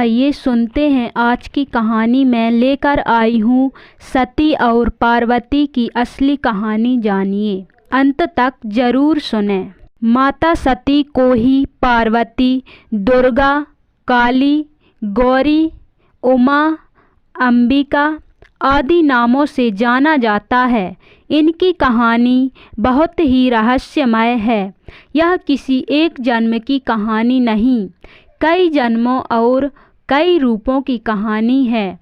आइए सुनते हैं आज की कहानी मैं लेकर आई हूँ सती और पार्वती की असली कहानी। जानिए, अंत तक जरूर सुने। माता सती को ही पार्वती, दुर्गा, काली, गौरी, उमा, अंबिका आदि नामों से जाना जाता है। इनकी कहानी बहुत ही रहस्यमय है। यह किसी एक जन्म की कहानी नहीं, कई जन्मों और कई रूपों की कहानी है।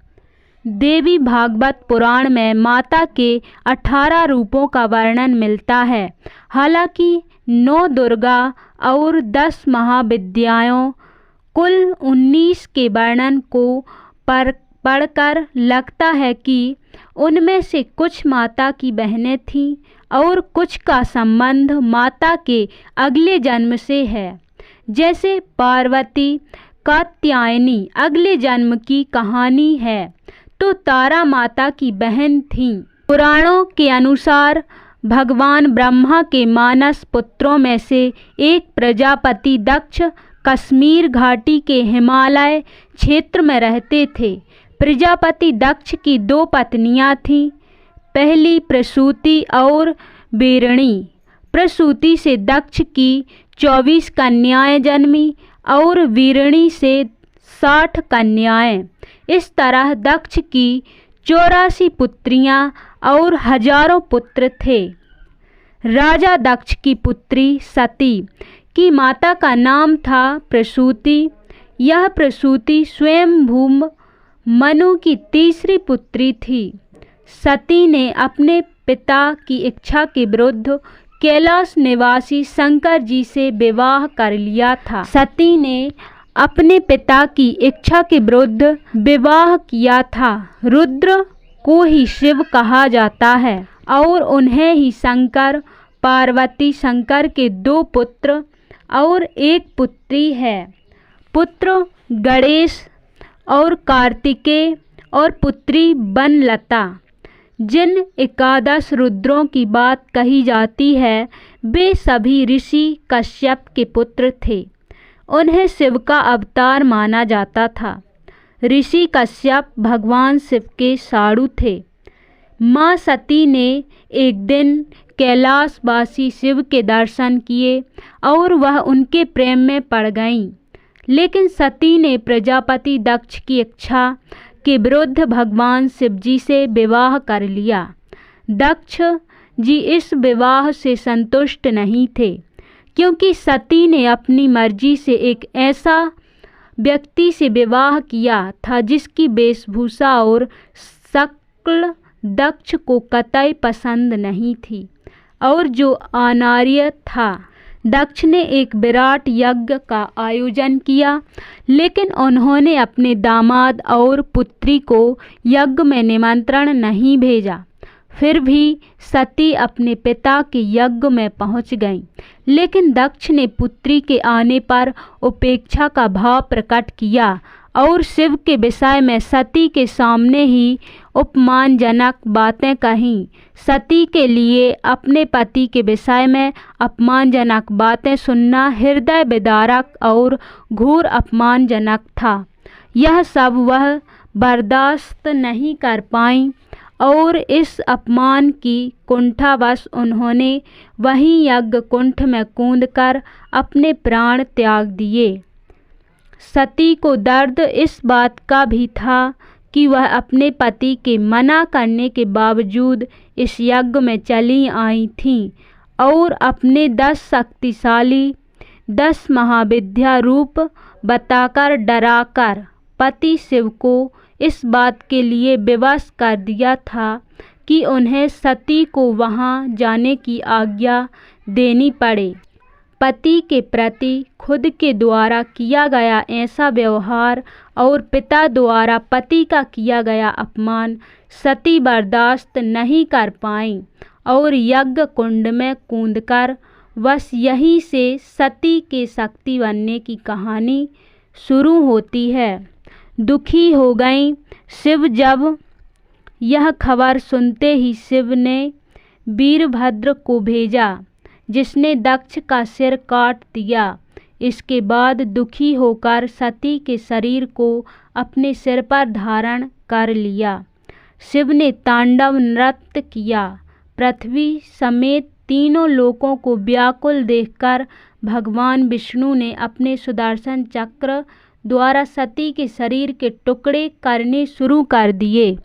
देवी भागवत पुराण में माता के 18 रूपों का वर्णन मिलता है। हालांकि 9 दुर्गा और 10 महाविद्याओं, कुल 19 के वर्णन को पढ़कर लगता है कि उनमें से कुछ माता की बहनें थीं और कुछ का संबंध माता के अगले जन्म से है। जैसे पार्वती कात्यायनी अगले जन्म की कहानी है, तो तारा माता की बहन थीं। पुराणों के अनुसार भगवान ब्रह्मा के मानस पुत्रों में से एक प्रजापति दक्ष कश्मीर घाटी के हिमालय क्षेत्र में रहते थे। प्रजापति दक्ष की 2 पत्नियां थीं। पहली प्रसूति और बीरणी। प्रसूति से दक्ष की 24 कन्याएं जन्मी और वीरणी से 60 कन्याएं। इस तरह दक्ष की 84 पुत्रियां और हजारों पुत्र थे। राजा दक्ष की पुत्री सती की माता का नाम था प्रसूति। यह प्रसूति स्वयंभू मनु की तीसरी पुत्री थी। सती ने अपने पिता की इच्छा के विरुद्ध कैलाश निवासी शंकर जी से विवाह कर लिया था। सती ने अपने पिता की इच्छा के विरुद्ध विवाह किया था। रुद्र को ही शिव कहा जाता है और उन्हें ही शंकर, पार्वती शंकर के 2 पुत्र और 1 पुत्री है। पुत्र गणेश और कार्तिकेय और पुत्री बनलता। जिन 11 रुद्रों की बात कही जाती है, वे सभी ऋषि कश्यप के पुत्र थे। उन्हें शिव का अवतार माना जाता था। ऋषि कश्यप भगवान शिव के साड़ू थे। माँ सती ने एक दिन कैलाशवासी शिव के दर्शन किए और वह उनके प्रेम में पड़ गईं। लेकिन सती ने प्रजापति दक्ष की इच्छा के विरुद्ध भगवान शिव जी से विवाह कर लिया। दक्ष जी इस विवाह से संतुष्ट नहीं थे, क्योंकि सती ने अपनी मर्जी से एक ऐसा व्यक्ति से विवाह किया था जिसकी वेशभूषा और शक्ल दक्ष को कतई पसंद नहीं थी और जो अनार्य था। दक्ष ने एक विराट यज्ञ का आयोजन किया, लेकिन उन्होंने अपने दामाद और पुत्री को यज्ञ में निमंत्रण नहीं भेजा। फिर भी सती अपने पिता के यज्ञ में पहुंच गईं, लेकिन दक्ष ने पुत्री के आने पर उपेक्षा का भाव प्रकट किया और शिव के विषय में सती के सामने ही अपमानजनक बातें कहीं। सती के लिए अपने पति के विषय में अपमानजनक बातें सुनना हृदय विदारक और घोर अपमानजनक था। यह सब वह बर्दाश्त नहीं कर पाईं और इस अपमान की कुंठावश उन्होंने वहीं यज्ञ कुंड में कूदकर अपने प्राण त्याग दिए। सती को दर्द इस बात का भी था कि वह अपने पति के मना करने के बावजूद इस यज्ञ में चली आई थीं और अपने 10 शक्तिशाली 10 महाविद्या रूप बताकर डराकर पति शिव को इस बात के लिए विवश कर दिया था कि उन्हें सती को वहां जाने की आज्ञा देनी पड़े। पति के प्रति खुद के द्वारा किया गया ऐसा व्यवहार और पिता द्वारा पति का किया गया अपमान सती बर्दाश्त नहीं कर पाईं और यज्ञ कुंड में कूदकर बस यहीं से सती के शक्ति बनने की कहानी शुरू होती है। दुखी हो गईं शिव जब यह खबर सुनते ही शिव ने वीरभद्र को भेजा, जिसने दक्ष का सिर काट दिया। इसके बाद दुखी होकर सती के शरीर को अपने सिर पर धारण कर लिया। शिव ने तांडव नृत्य किया। पृथ्वी समेत तीनों लोकों को व्याकुल देखकर भगवान विष्णु ने अपने सुदर्शन चक्र द्वारा सती के शरीर के टुकड़े करने शुरू कर दिए।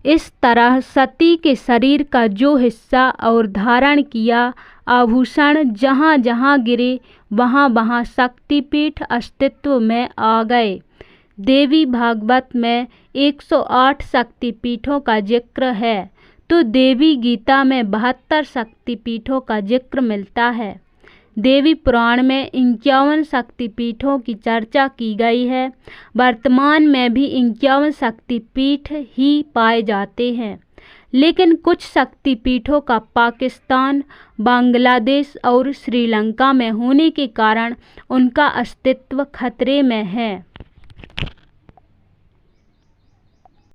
इस तरह सती के शरीर का जो हिस्सा और धारण किया आभूषण जहाँ जहाँ गिरे वहाँ वहाँ शक्तिपीठ अस्तित्व में आ गए। देवी भागवत में 108 शक्तिपीठों का जिक्र है तो देवी गीता में 72 शक्तिपीठों का जिक्र मिलता है। देवी पुराण में 51 शक्तिपीठों की चर्चा की गई है। वर्तमान में भी 51 शक्तिपीठ ही पाए जाते हैं, लेकिन कुछ शक्तिपीठों का पाकिस्तान, बांग्लादेश और श्रीलंका में होने के कारण उनका अस्तित्व खतरे में है।